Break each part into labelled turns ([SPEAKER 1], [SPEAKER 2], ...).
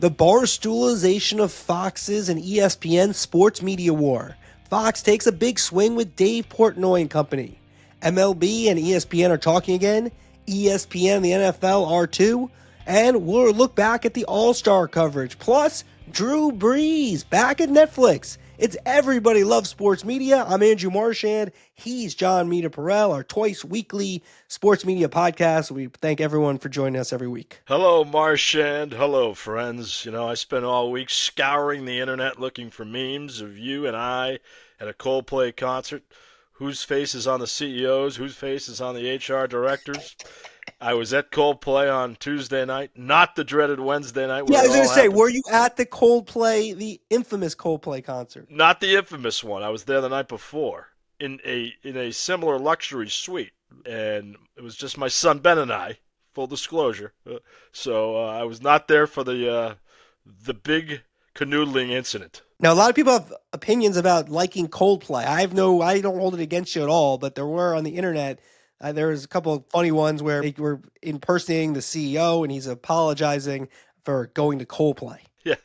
[SPEAKER 1] The Barstoolization of Fox's and ESPN sports media war. Fox takes a big swing with Dave Portnoy and company. MLB and ESPN are talking again. ESPN and the NFL are too. And we'll look back at the All-Star coverage. Plus, Drew Brees back at Netflix. It's Everybody Loves Sports Media. I'm Andrew Marchand. He's John Meterparel, our twice weekly sports media podcast. We thank everyone for joining us every week.
[SPEAKER 2] Hello, Marchand. Hello, friends. I spent all week scouring the internet looking for memes of you and I at a Coldplay concert. Whose face is on the CEOs? Whose face is on the HR directors? I was at Coldplay on Tuesday night, not the dreaded Wednesday night.
[SPEAKER 1] Yeah, I was going to say,
[SPEAKER 2] happened.
[SPEAKER 1] were you at the Coldplay, the infamous Coldplay concert?
[SPEAKER 2] Not the infamous one. I was there the night before in a similar luxury suite, and it was just my son Ben and I. Full disclosure. So I was not there for the big canoodling incident.
[SPEAKER 1] Now, a lot of people have opinions about liking Coldplay. I don't hold it against you at all, but there were on the internet. There was a couple of funny ones where they were impersonating the CEO and he's apologizing for going to Coldplay.
[SPEAKER 2] Yeah,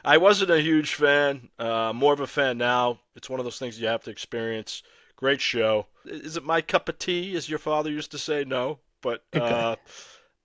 [SPEAKER 2] I wasn't a huge fan. More of a fan now. It's one of those things you have to experience. Great show. Is it my cup of tea, as your father used to say? No, but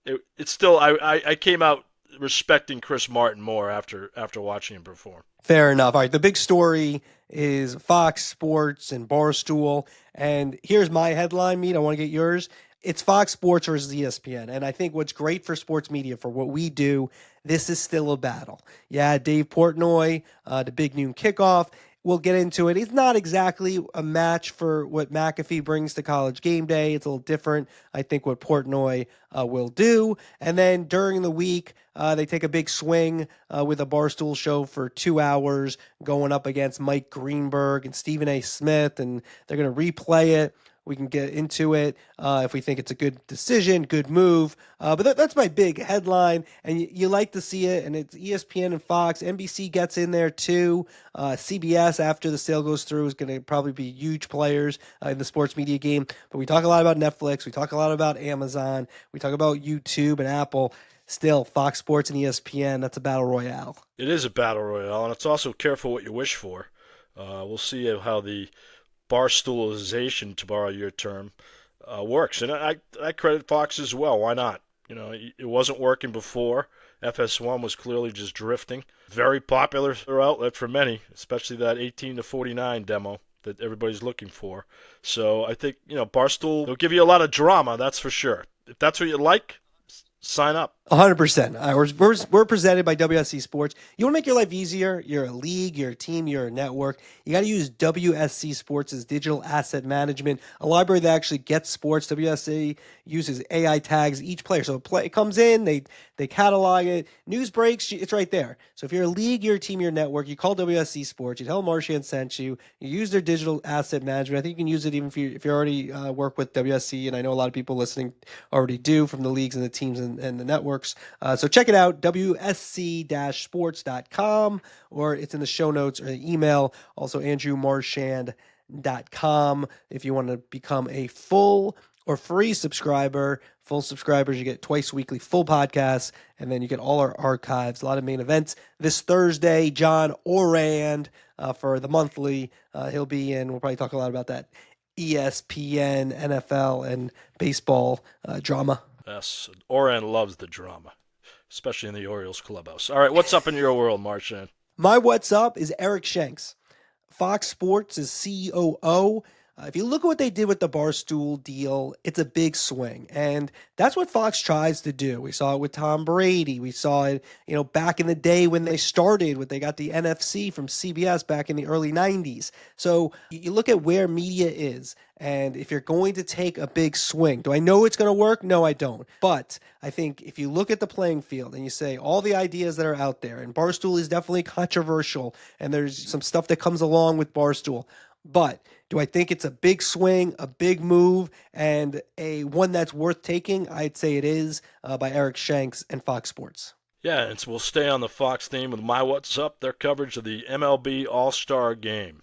[SPEAKER 2] it's still. I came out respecting Chris Martin more after watching him perform.
[SPEAKER 1] Fair enough. All right, the big story is Fox Sports and Barstool. And here's my headline, Meet. I want to get yours. It's Fox Sports versus ESPN. And I think what's great for sports media, for what we do, this is still a battle. Yeah, Dave Portnoy, the big noon kickoff. We'll get into it. It's not exactly a match for what McAfee brings to College Game Day. It's a little different, I think, what Portnoy will do. And then during the week, they take a big swing with a Barstool show for 2 hours going up against Mike Greenberg and Stephen A. Smith, and they're going to replay it. We can get into it if we think it's a good decision, good move. But that's my big headline, and you like to see it, and it's ESPN and Fox. NBC gets in there too. CBS, after the sale goes through, is going to probably be huge players in the sports media game. But we talk a lot about Netflix. We talk a lot about Amazon. We talk about YouTube and Apple. Still, Fox Sports and ESPN, that's a battle royale.
[SPEAKER 2] It is a battle royale, and it's also careful what you wish for. We'll see how the Barstoolization, to borrow your term, works. And I credit Fox as well. Why not? It wasn't working before. FS1 was clearly just drifting. Very popular outlet for many, especially that 18 to 49 demo that everybody's looking for. So I think, Barstool will give you a lot of drama, that's for sure. If that's what you like, sign up.
[SPEAKER 1] 100%. We're presented by WSC Sports. You want to make your life easier? You're a league, you're a team, you're a network. You got to use WSC Sports' digital asset management, a library that actually gets sports. WSC uses AI tags each player. So it comes in, they catalog it. News breaks, it's right there. So if you're a league, you're a team, you're a network, you call WSC Sports, you tell them Marchand sent you, you use their digital asset management. I think you can use it even if you already work with WSC, and I know a lot of people listening already do from the leagues and the teams and the networks. So check it out, WSC-sports.com, or it's in the show notes or the email. Also, AndrewMarchand.com if you want to become a full or free subscriber. Full subscribers, you get twice weekly full podcasts, and then you get all our archives, a lot of main events. This Thursday, John Orand for the monthly, he'll be in. We'll probably talk a lot about that ESPN, NFL, and baseball drama.
[SPEAKER 2] Yes, Oran loves the drama, especially in the Orioles clubhouse. All right, what's up in your world, Marchand?
[SPEAKER 1] My what's up is Eric Shanks. Fox Sports is COO. If you look at what they did with the Barstool deal, it's a big swing. And that's what Fox tries to do. We saw it with Tom Brady. We saw it, back in the day when they started, when they got the NFC from CBS back in the early 90s. So you look at where media is. And if you're going to take a big swing, do I know it's going to work? No, I don't. But I think if you look at the playing field and you say all the ideas that are out there, and Barstool is definitely controversial, and there's some stuff that comes along with Barstool, but do I think it's a big swing, a big move, and a one that's worth taking? I'd say it is by Eric Shanks and Fox Sports.
[SPEAKER 2] Yeah, and so we'll stay on the Fox theme with my what's up, their coverage of the MLB All-Star Game.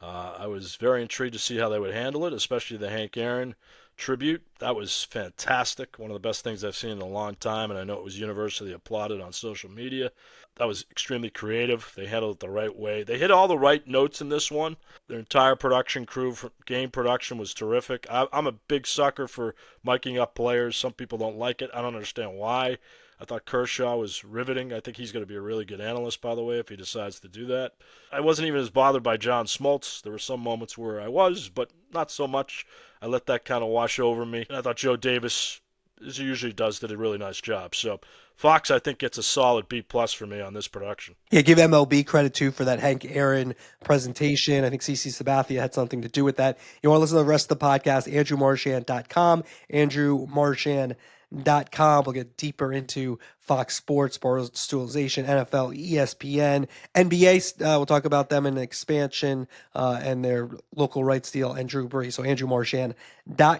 [SPEAKER 2] I was very intrigued to see how they would handle it, especially the Hank Aaron tribute. That was fantastic. One of the best things I've seen in a long time, and I know it was universally applauded on social media. That was extremely creative. They handled it the right way. They hit all the right notes in this one. Their entire production crew, for game production, was terrific. I'm a big sucker for miking up players. Some people don't like it. I don't understand why. I thought Kershaw was riveting. I think he's going to be a really good analyst, by the way, if he decides to do that. I wasn't even as bothered by John Smoltz. There were some moments where I was, but not so much. I let that kind of wash over me. And I thought Joe Davis, as he usually does, did a really nice job. So Fox, I think, gets a solid B plus for me on this production.
[SPEAKER 1] Yeah, give MLB credit too for that Hank Aaron presentation. I think CC Sabathia had something to do with that. You want to listen to the rest of the podcast, andrewmarchand.com, andrewmarchand.com. We'll get deeper into Fox Sports, Barstoolization, NFL, ESPN, NBA. We'll talk about them in expansion and their local rights deal and Drew Brees. So andrewmarchand.com.